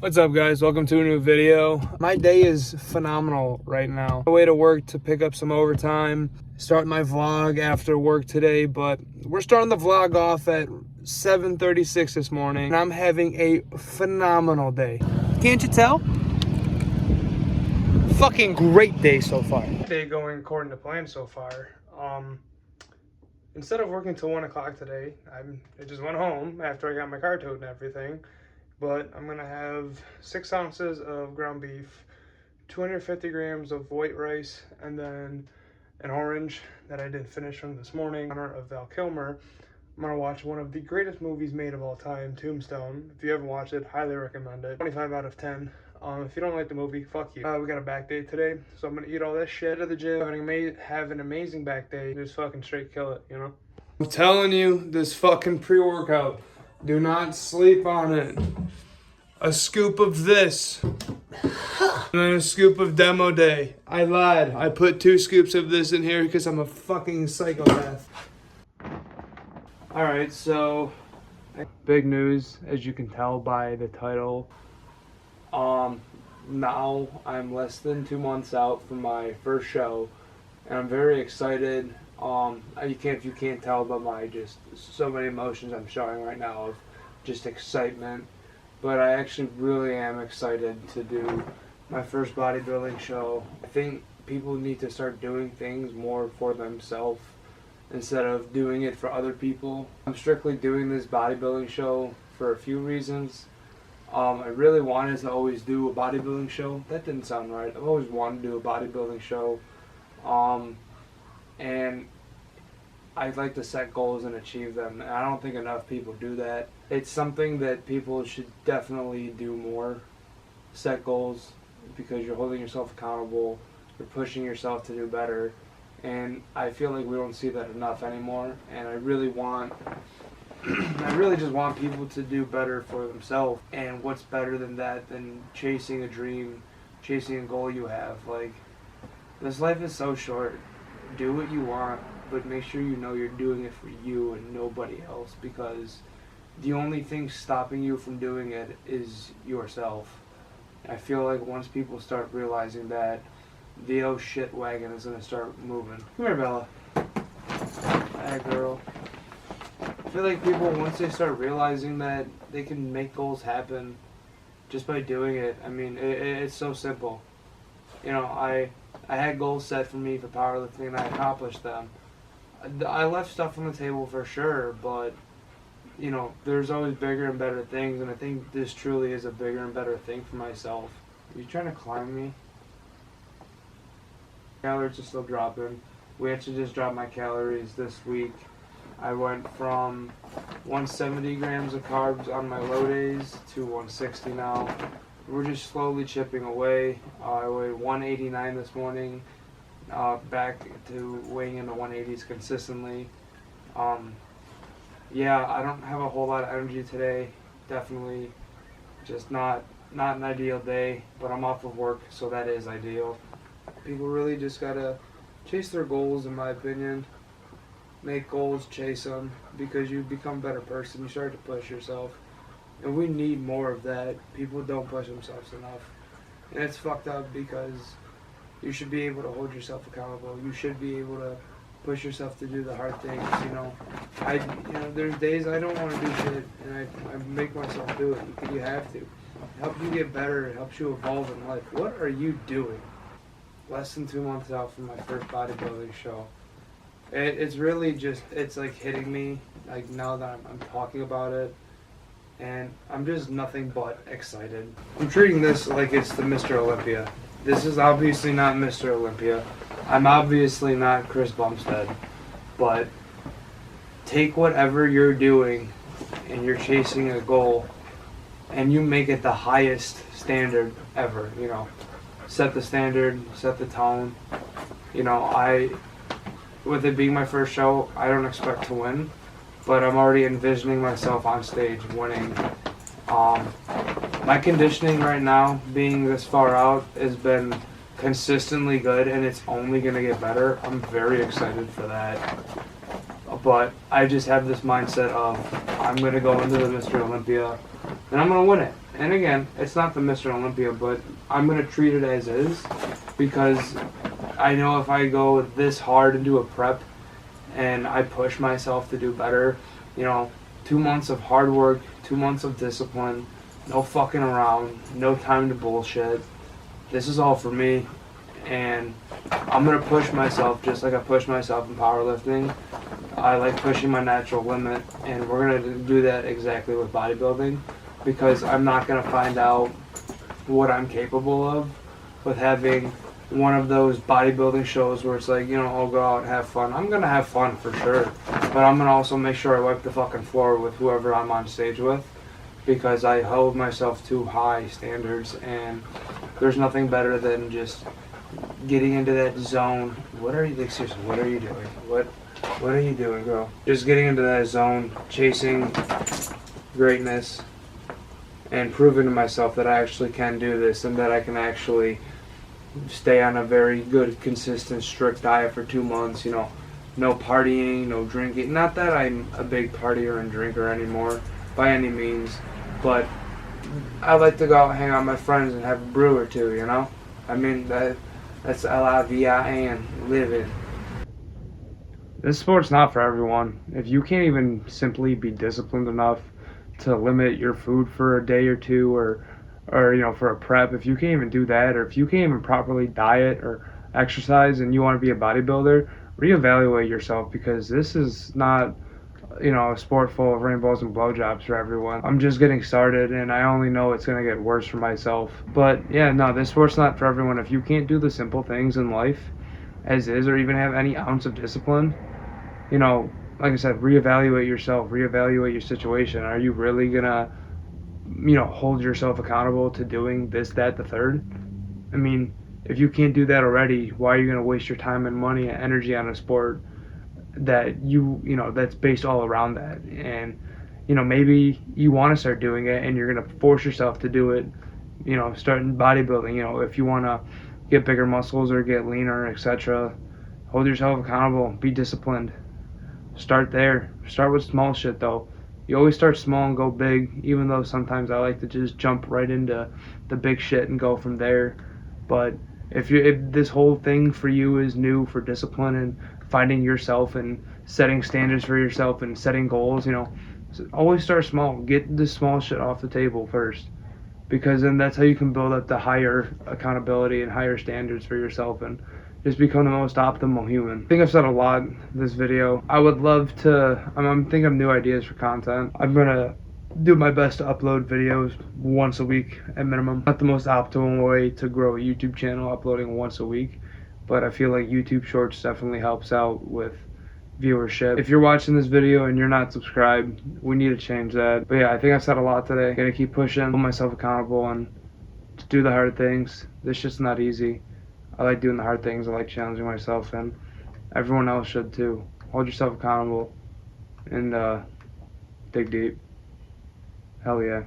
What's up, guys? Welcome to a new video. My day is phenomenal right now. On my way to work to pick up some overtime, start my vlog after work today, but we're starting the vlog off at 7:36 this morning, and I'm having a phenomenal day. Can't you tell? Fucking great day so far. Day going according to plan so far. Instead of working till 1 o'clock today, I just went home after I got my car towed and everything. But I'm gonna have 6 ounces of ground beef, 250 grams of white rice, and then an orange that I didn't finish from this morning. In honor of Val Kilmer, I'm gonna watch one of the greatest movies made of all time, Tombstone. If you haven't watched it, highly recommend it. 25 out of 10. If you don't like the movie, fuck you. We got a back day today, so I'm gonna eat all this shit at the gym, have an amazing back day, just fucking straight kill it, you know? I'm telling you, this fucking pre-workout, do not sleep on it. A scoop of this, and then a scoop of demo day. I lied. I put 2 scoops of this in here because I'm a fucking psychopath. Alright, so big news, as you can tell by the title. Now I'm less than 2 months out from my first show, and I'm very excited. If you can't tell by my just so many emotions I'm showing right now of just excitement. But I actually really am excited to do my first bodybuilding show. I think people need to start doing things more for themselves instead of doing it for other people. I'm strictly doing this bodybuilding show for a few reasons. I really wanted to always do a bodybuilding show. That didn't sound right. I've always wanted to do a bodybuilding show. And I'd like to set goals and achieve them. And I don't think enough people do that. It's something that people should definitely do more. Set goals, because you're holding yourself accountable. You're pushing yourself to do better. And I feel like we don't see that enough anymore. And I really just want people to do better for themselves. And what's better than that than chasing a dream, chasing a goal you have? Like, this life is so short. Do what you want, but make sure you know you're doing it for you and nobody else, because the only thing stopping you from doing it is yourself. I feel like once people start realizing that, the oh shit wagon is gonna start moving. Come here, Bella. Hi, girl. I feel like people, once they start realizing that they can make goals happen just by doing it, I mean, it's so simple. You know, I had goals set for me for powerlifting and I accomplished them. I left stuff on the table for sure, but you know, there's always bigger and better things, and I think this truly is a bigger and better thing for myself. Are you trying to climb me? Calories are still dropping. We actually just dropped my calories this week. I went from 170 grams of carbs on my low days to 160 now. We're just slowly chipping away. I weighed 189 this morning, back to weighing in the 180s consistently. Yeah, I don't have a whole lot of energy today. Definitely just not an ideal day, but I'm off of work, so that is ideal. People really just gotta chase their goals, in my opinion. Make goals, chase them, because you become a better person. You start to push yourself. And we need more of that. People don't push themselves enough. And it's fucked up, because you should be able to hold yourself accountable. You should be able to push yourself to do the hard things, you know. There's days I don't want to do shit, and I make myself do it. You have to. It helps you get better. It helps you evolve in life. What are you doing? Less than 2 months out from my first bodybuilding show. It's really just, it's like hitting me, like now that I'm talking about it. And I'm just nothing but excited. I'm treating this like it's the Mr. Olympia. This is obviously not Mr. Olympia. I'm obviously not Chris Bumstead. But take whatever you're doing and you're chasing a goal and you make it the highest standard ever, you know. Set the standard, set the tone. You know, with it being my first show, I don't expect to win, but I'm already envisioning myself on stage winning. My conditioning right now, being this far out, has been consistently good, and it's only going to get better. I'm very excited for that. But I just have this mindset of I'm going to go into the Mr. Olympia and I'm gonna win it. And again, it's not the Mr. Olympia, but I'm gonna treat it as is, because I know if I go this hard into a prep and I push myself to do better, 2 months of hard work, 2 months of discipline, no fucking around, no time to bullshit. This is all for me, and I'm gonna push myself just like I push myself in powerlifting. I like pushing my natural limit, and we're gonna do that exactly with bodybuilding, because I'm not gonna find out what I'm capable of with having one of those bodybuilding shows where it's like, I'll go out and have fun. I'm gonna have fun for sure, but I'm gonna also make sure I wipe the fucking floor with whoever I'm on stage with, because I hold myself to high standards, and there's nothing better than just getting into that zone. What are you doing? What are you doing? What are you doing, girl? Just getting into that zone, chasing greatness, and proving to myself that I actually can do this, and that I can actually stay on a very good, consistent, strict diet for 2 months. No partying, no drinking. Not that I'm a big partier and drinker anymore by any means, but I like to go out and hang out with my friends and have a brew or two. I mean, that's LIVIN, living. This sport's not for everyone. If you can't even simply be disciplined enough to limit your food for a day or two, or for a prep, if you can't even do that, or if you can't even properly diet or exercise and you want to be a bodybuilder, reevaluate yourself, because this is not a sport full of rainbows and blowjobs for everyone. I'm just getting started, and I only know it's going to get worse for myself. But yeah, no, this sport's not for everyone. If you can't do the simple things in life as is, or even have any ounce of discipline, like I said, reevaluate yourself, reevaluate your situation. Are you really going to hold yourself accountable to doing this, that, the third? I mean, if you can't do that already, why are you going to waste your time and money and energy on a sport that that's based all around that? And maybe you want to start doing it, and you're going to force yourself to do it, starting bodybuilding. If you want to get bigger muscles or get leaner, etc., hold yourself accountable, be disciplined. Start there. Start with small shit, though. You always start small and go big, even though sometimes I like to just jump right into the big shit and go from there. But if this whole thing for you is new, for discipline and finding yourself and setting standards for yourself and setting goals, always start small. Get the small shit off the table first, because then that's how you can build up the higher accountability and higher standards for yourself, and just become the most optimal human. I think I've said a lot in this video. I would love to, I'm thinking of new ideas for content. I'm gonna do my best to upload videos once a week at minimum. Not the most optimal way to grow a YouTube channel, uploading once a week, but I feel like YouTube Shorts definitely helps out with viewership. If you're watching this video and you're not subscribed, we need to change that. But yeah, I think I've said a lot today. Gonna keep pushing, hold myself accountable, and to do the hard things. This shit's not easy. I like doing the hard things. I like challenging myself, and everyone else should too. Hold yourself accountable and dig deep. Hell yeah.